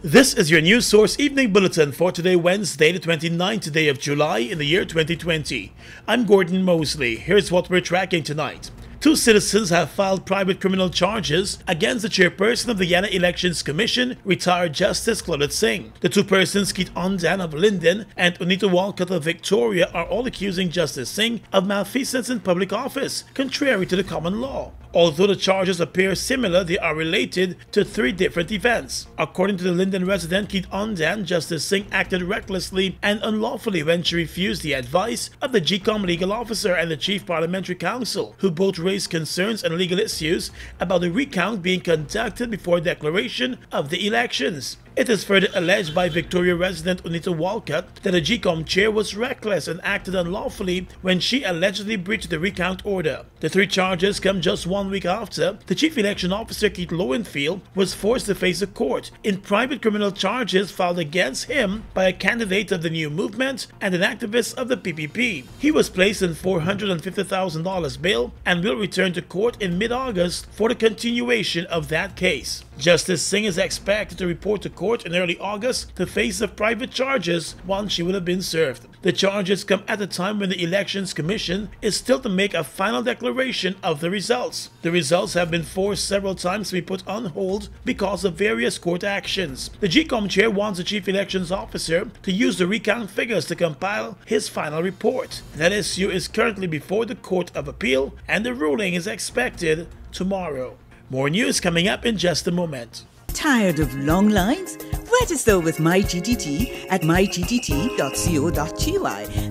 This is your news source evening bulletin for today, Wednesday, the 29th day of July in the year 2020. I'm Gordon Mosley. Here's what we're tracking tonight. 2 citizens have filed private criminal charges against the chairperson of the Guyana Elections Commission, retired Justice Claudette Singh. The 2 persons, Keith Ondan of Linden and Unita Walcott of Victoria, are all accusing Justice Singh of malfeasance in public office, contrary to the common law. Although the charges appear similar, they are related to 3 different events. According to the Linden resident Keith Ondan, Justice Singh acted recklessly and unlawfully when she refused the advice of the GCOM legal officer and the Chief Parliamentary Counsel, who both raised concerns and legal issues about the recount being conducted before declaration of the elections. It is further alleged by Victoria resident Unita Walcott that the GCOM chair was reckless and acted unlawfully when she allegedly breached the recount order. The 3 charges come just 1 week after the Chief Election Officer Keith Lowenfield was forced to face a court in private criminal charges filed against him by a candidate of the New Movement and an activist of the PPP. He was placed in $450,000 bail and will return to court in mid-August for the continuation of that case. Justice Singh is expected to report to court in early August to face the private charges once she will have been served. The charges come at a time when the Elections Commission is still to make a final declaration of the results. The results have been forced several times to be put on hold because of various court actions. The GCOM chair wants the Chief Elections Officer to use the recount figures to compile his final report. That issue is currently before the Court of Appeal and the ruling is expected tomorrow. More news coming up in just a moment. Tired of long lines? Register with MyGTT at mygtt.co.gy.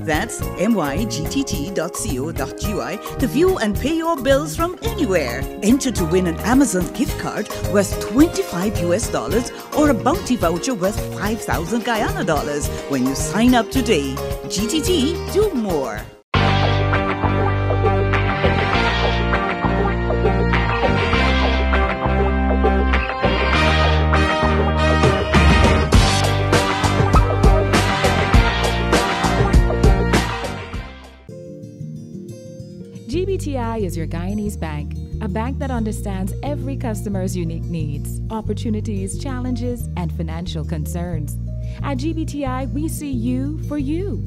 That's mygtt.co.gy to view and pay your bills from anywhere. Enter to win an Amazon gift card worth $25 or a bounty voucher worth 5,000 Guyana dollars when you sign up today. GTT, do more. GBTI is your Guyanese bank, a bank that understands every customer's unique needs, opportunities, challenges, and financial concerns. At GBTI, we see you for you.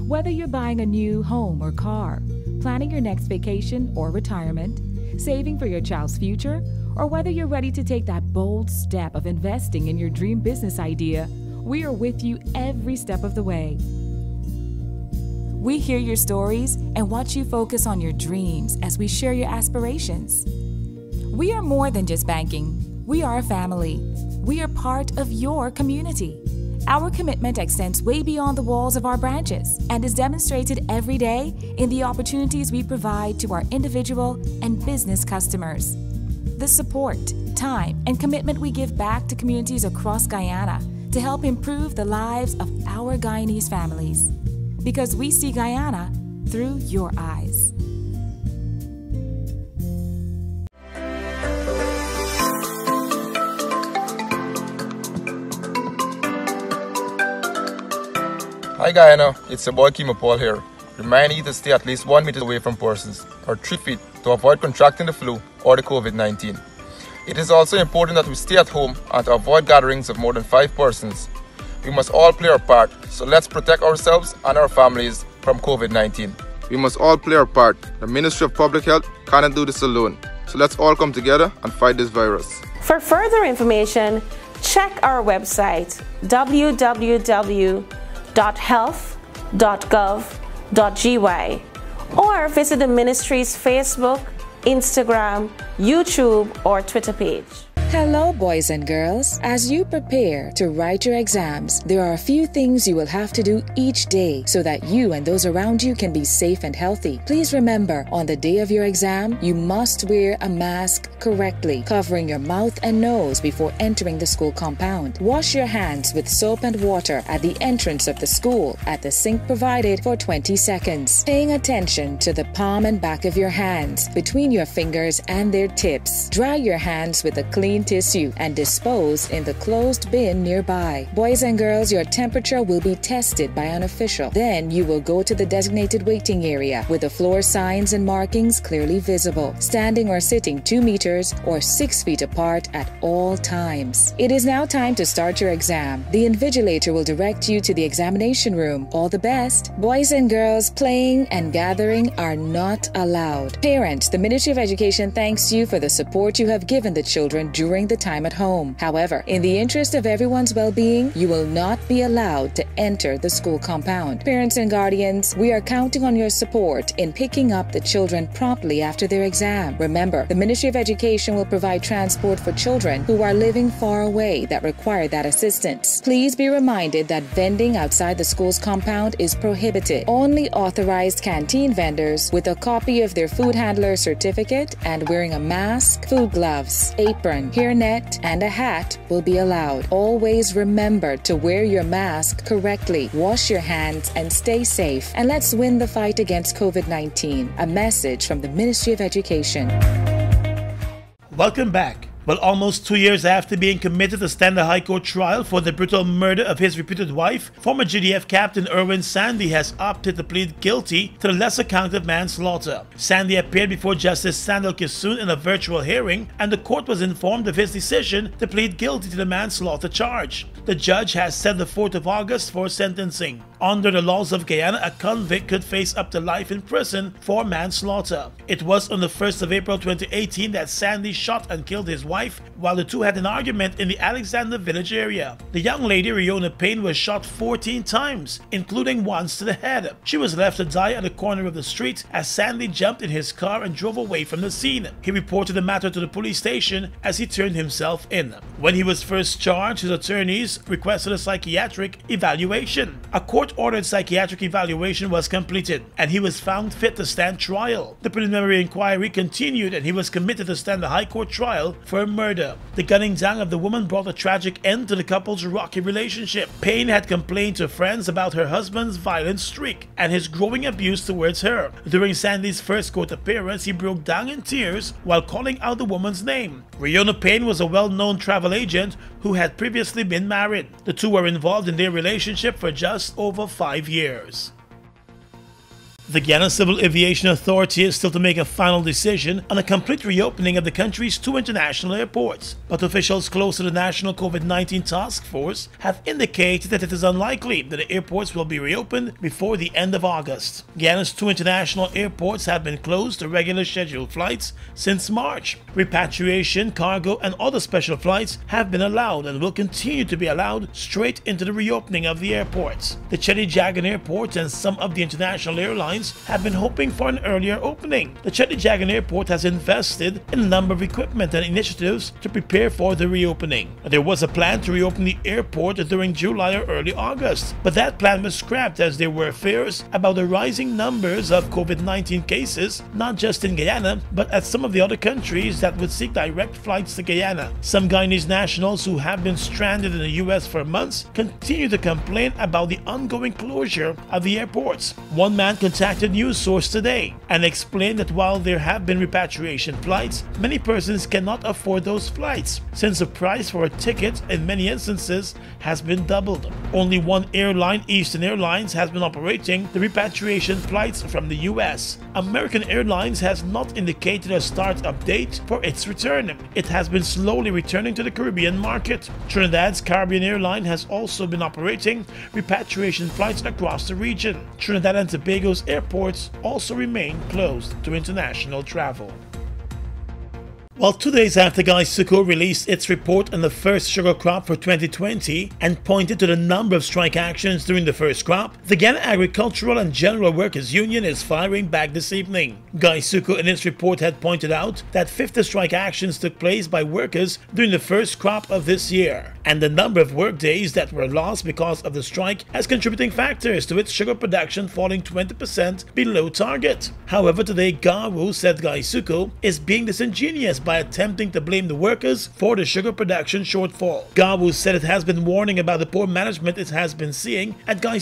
Whether you're buying a new home or car, planning your next vacation or retirement, saving for your child's future, or whether you're ready to take that bold step of investing in your dream business idea, we are with you every step of the way. We hear your stories and watch you focus on your dreams as we share your aspirations. We are more than just banking. We are a family. We are part of your community. Our commitment extends way beyond the walls of our branches and is demonstrated every day in the opportunities we provide to our individual and business customers. The support, time, and commitment we give back to communities across Guyana to help improve the lives of our Guyanese families. Because we see Guyana through your eyes. Hi Guyana, it's your boy Kimo Paul here. Reminding you to stay at least 1 meter away from persons or 3 feet to avoid contracting the flu or the COVID-19. It is also important that we stay at home and to avoid gatherings of more than 5 persons. We must all play our part, so let's protect ourselves and our families from COVID-19. We must all play our part. The Ministry of Public Health cannot do this alone, so let's all come together and fight this virus. For further information, check our website www.health.gov.gy or visit the Ministry's Facebook, Instagram, YouTube, or Twitter page. Hello, boys and girls. As you prepare to write your exams, there are a few things you will have to do each day so that you and those around you can be safe and healthy. Please remember, on the day of your exam, you must wear a mask correctly, covering your mouth and nose before entering the school compound. Wash your hands with soap and water at the entrance of the school at the sink provided for 20 seconds. Paying attention to the palm and back of your hands, between your fingers and their tips. Dry your hands with a clean tissue and dispose in the closed bin nearby. Boys and girls, your temperature will be tested by an official. Then you will go to the designated waiting area with the floor signs and markings clearly visible. Standing or sitting 2 meters meters or 6 feet apart at all times. It is now time to start your exam. The invigilator will direct you to the examination room. All the best. Boys and girls playing and gathering are not allowed. Parents, the Ministry of Education thanks you for the support you have given the children during the time at home. However, in the interest of everyone's well-being, you will not be allowed to enter the school compound. Parents and guardians, we are counting on your support in picking up the children promptly after their exam. Remember, the Ministry of Education will provide transport for children who are living far away that require that assistance. Please be reminded that vending outside the school's compound is prohibited. Only authorized canteen vendors with a copy of their food handler certificate and wearing a mask, food gloves, apron, hairnet, and a hat will be allowed. Always remember to wear your mask correctly, wash your hands, and stay safe. And let's win the fight against COVID-19. A message from the Ministry of Education. Welcome back. Well, almost 2 years after being committed to stand a High Court trial for the brutal murder of his reputed wife, former GDF Captain Erwin Sandy has opted to plead guilty to the lesser count of manslaughter. Sandy appeared before Justice Sandal Kissoon in a virtual hearing, and the court was informed of his decision to plead guilty to the manslaughter charge. The judge has set the 4th of August for sentencing. Under the laws of Guyana, a convict could face up to life in prison for manslaughter. It was on the 1st of April 2018 that Sandy shot and killed his wife while the two had an argument in the Alexander Village area. The young lady, Riona Payne, was shot 14 times, including once to the head. She was left to die at the corner of the street as Sandy jumped in his car and drove away from the scene. He reported the matter to the police station as he turned himself in. When he was first charged, his attorneys requested a psychiatric evaluation. A court-ordered psychiatric evaluation was completed, and he was found fit to stand trial. The preliminary inquiry continued, and he was committed to stand a High Court trial for murder. The gunning down of the woman brought a tragic end to the couple's rocky relationship. Payne had complained to friends about her husband's violent streak and his growing abuse towards her. During Sandy's first court appearance, he broke down in tears while calling out the woman's name. Riona Payne was a well-known travel agent who had previously been married. The two were involved in their relationship for just over 5 years. The Guyana Civil Aviation Authority is still to make a final decision on a complete reopening of the country's 2 international airports, but officials close to the National COVID-19 Task Force have indicated that it is unlikely that the airports will be reopened before the end of August. Guyana's 2 international airports have been closed to regular scheduled flights since March. Repatriation, cargo, and other special flights have been allowed and will continue to be allowed straight into the reopening of the airports. The Chetty Jagan Airport and some of the international airlines have been hoping for an earlier opening. The Chetty Jagan Airport has invested in a number of equipment and initiatives to prepare for the reopening. There was a plan to reopen the airport during July or early August, but that plan was scrapped as there were fears about the rising numbers of COVID-19 cases, not just in Guyana, but at some of the other countries that would seek direct flights to Guyana. Some Guyanese nationals who have been stranded in the US for months continue to complain about the ongoing closure of the airports. One man contacted News Source today and explained that while there have been repatriation flights, many persons cannot afford those flights since the price for a ticket in many instances has been doubled. Only one airline, Eastern Airlines, has been operating the repatriation flights from the US. American Airlines has not indicated a start-up date for its return. It has been slowly returning to the Caribbean market. Trinidad's Caribbean Airline has also been operating repatriation flights across the region. Trinidad and Tobago's airports also remain closed to international travel. Well, 2 days after Guyana released its report on the first sugar crop for 2020 and pointed to the number of strike actions during the first crop, the Guyana Agricultural and General Workers Union is firing back this evening. Guyana in its report had pointed out that 50 strike actions took place by workers during the first crop of this year, and the number of work days that were lost because of the strike as contributing factors to its sugar production falling 20% below target. However, today Gawu said Guyana is being disingenuous by attempting to blame the workers for the sugar production shortfall. Gawu said it has been warning about the poor management it has been seeing at Guyana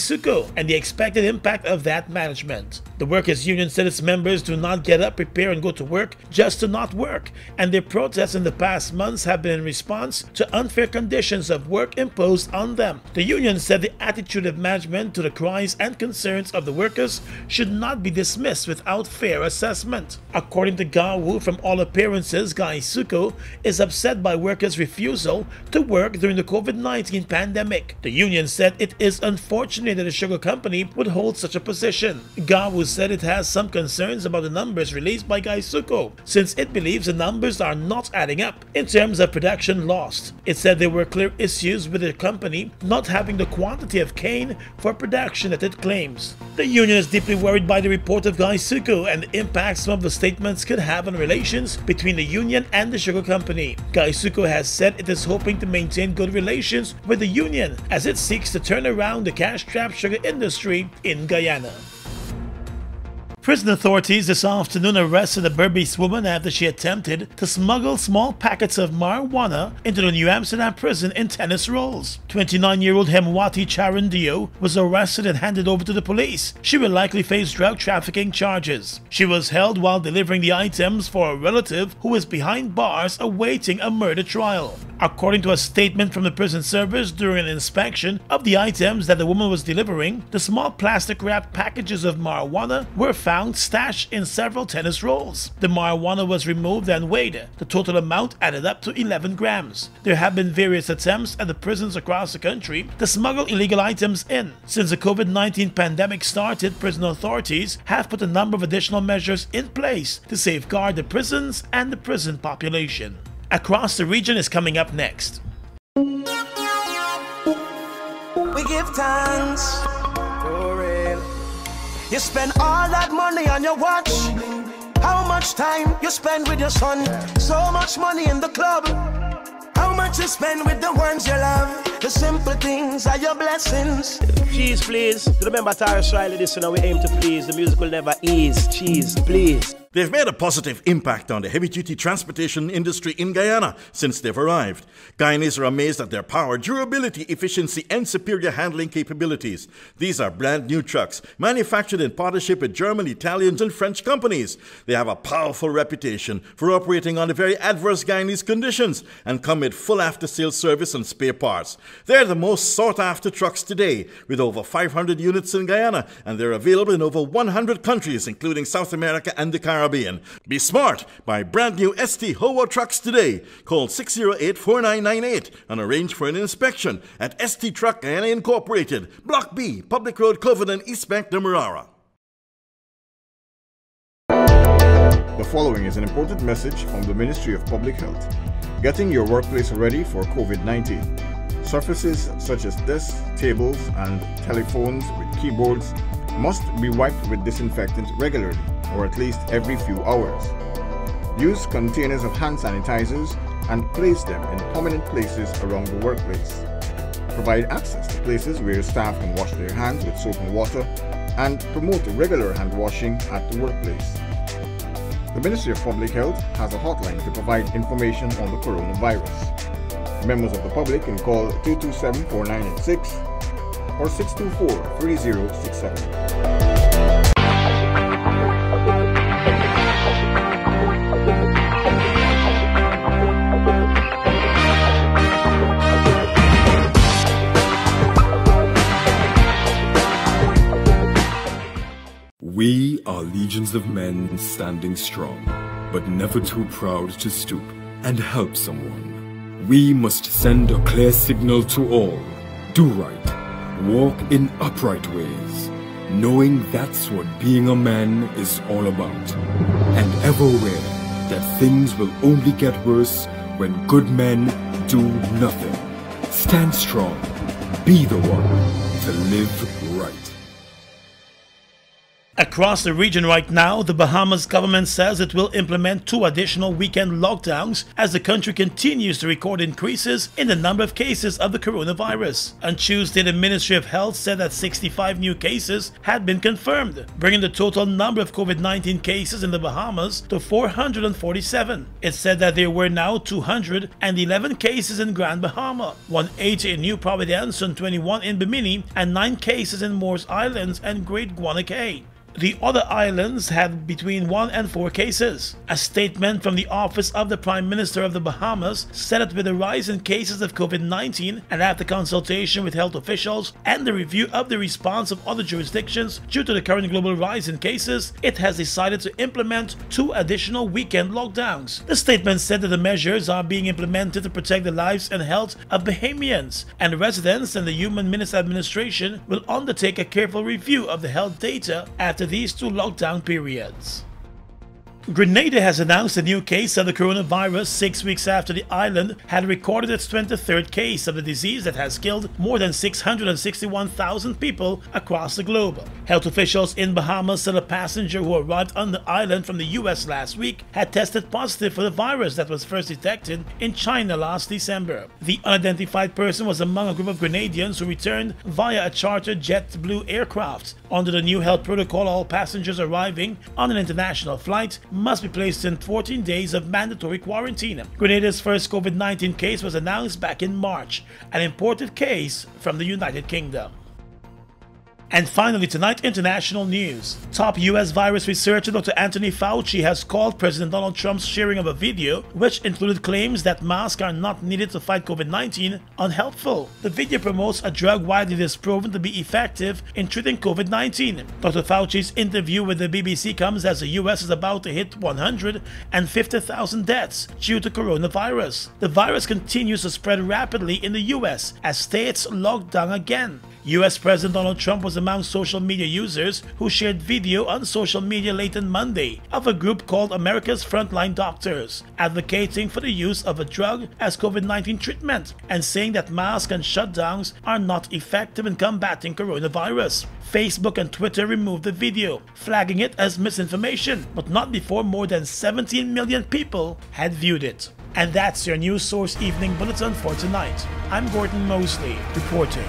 and the expected impact of that management. The workers' union said its members do not get up, prepare, and go to work just to not work, and their protests in the past months have been in response to unfair conditions of work imposed on them. The union said the attitude of management to the cries and concerns of the workers should not be dismissed without fair assessment. According to Gawu, from all appearances, Guy Suko, is upset by workers' refusal to work during the COVID-19 pandemic. The union said it is unfortunate that the sugar company would hold such a position. Gawu said it has some concerns about the numbers released by Guy Suko, since it believes the numbers are not adding up in terms of production lost. It said there were clear issues with the company not having the quantity of cane for production that it claims. The union is deeply worried by the report of Guy Suko and the impact some of the statements could have on relations between the union and the sugar company. Guy Suko has said it is hoping to maintain good relations with the union as it seeks to turn around the cash-strapped sugar industry in Guyana. Prison authorities this afternoon arrested a Berbice woman after she attempted to smuggle small packets of marijuana into the New Amsterdam prison in tennis rolls. 29-year-old Hemwati Charandio was arrested and handed over to the police. She will likely face drug trafficking charges. She was held while delivering the items for a relative who is behind bars awaiting a murder trial. According to a statement from the prison service during an inspection of the items that the woman was delivering, the small plastic-wrapped packages of marijuana were found stashed in several tennis rolls. The marijuana was removed and weighed. The total amount added up to 11 grams. There have been various attempts at the prisons across the country to smuggle illegal items in. Since the COVID-19 pandemic started, prison authorities have put a number of additional measures in place to safeguard the prisons and the prison population. Across the region is coming up next. We give thanks for real. You spend all that money on your watch. How much time you spend with your son? So much money in the club. How much you spend with the ones you love? The simple things are your blessings. Cheese, please. Remember Tyrus Riley, this one we aim to please. The music will never ease. Cheese, please. They've made a positive impact on the heavy-duty transportation industry in Guyana since they've arrived. Guyanese are amazed at their power, durability, efficiency, and superior handling capabilities. These are brand new trucks, manufactured in partnership with German, Italian, and French companies. They have a powerful reputation for operating under very adverse Guyanese conditions and come with full after-sales service and spare parts. They're the most sought-after trucks today, with over 500 units in Guyana, and they're available in over 100 countries, including South America and the Caribbean. Be smart. Buy brand new ST Howo trucks today. Call 608-4998 and arrange for an inspection at ST Truck Guyana Incorporated, Block B, Public Road, Covenant, East Bank, Demerara. The following is an important message from the Ministry of Public Health. Getting your workplace ready for COVID-19. Surfaces such as desks, tables, and telephones with keyboards must be wiped with disinfectant regularly, or at least every few hours. Use containers of hand sanitizers and place them in prominent places around the workplace. Provide access to places where staff can wash their hands with soap and water, and promote regular hand washing at the workplace. The Ministry of Public Health has a hotline to provide information on the coronavirus. Members of the public can call 227-4986 or 624-3067. We are legions of men standing strong, but never too proud to stoop and help someone. We must send a clear signal to all. Do right. Walk in upright ways, knowing that's what being a man is all about. And ever aware that things will only get worse when good men do nothing. Stand strong. Be the one to live right. Across the region right now, the Bahamas government says it will implement 2 additional weekend lockdowns as the country continues to record increases in the number of cases of the coronavirus. On Tuesday, the Ministry of Health said that 65 new cases had been confirmed, bringing the total number of COVID-19 cases in the Bahamas to 447. It said that there were now 211 cases in Grand Bahama, 180 in New Providence, and 21 in Bimini, and 9 cases in Moores Islands and Great Guanacaste. The other islands had between 1 and 4 cases. A statement from the office of the Prime Minister of the Bahamas said that with the rise in cases of COVID-19 and after consultation with health officials and the review of the response of other jurisdictions due to the current global rise in cases, it has decided to implement 2 additional weekend lockdowns. The statement said that the measures are being implemented to protect the lives and health of Bahamians, and residents and the Human Minister Administration will undertake a careful review of the health data after these 2 lockdown periods. Grenada has announced a new case of the coronavirus 6 weeks after the island had recorded its 23rd case of the disease that has killed more than 661,000 people across the globe. Health officials in Bahamas said a passenger who arrived on the island from the US last week had tested positive for the virus that was first detected in China last December. The unidentified person was among a group of Grenadians who returned via a chartered JetBlue aircraft. Under the new health protocol, all passengers arriving on an international flight must be placed in 14 days of mandatory quarantine. Grenada's first COVID-19 case was announced back in March, an imported case from the United Kingdom. And finally tonight, international news. Top US virus researcher Dr. Anthony Fauci has called President Donald Trump's sharing of a video, which included claims that masks are not needed to fight COVID-19, unhelpful. The video promotes a drug widely disproven to be effective in treating COVID-19. Dr. Fauci's interview with the BBC comes as the US is about to hit 150,000 deaths due to coronavirus. The virus continues to spread rapidly in the US as states lock down again. US President Donald Trump was among social media users who shared video on social media late on Monday of a group called America's Frontline Doctors, advocating for the use of a drug as COVID-19 treatment and saying that masks and shutdowns are not effective in combating coronavirus. Facebook and Twitter removed the video, flagging it as misinformation, but not before more than 17 million people had viewed it. And that's your News Source Evening Bulletin for tonight. I'm Gordon Mosley, reporting.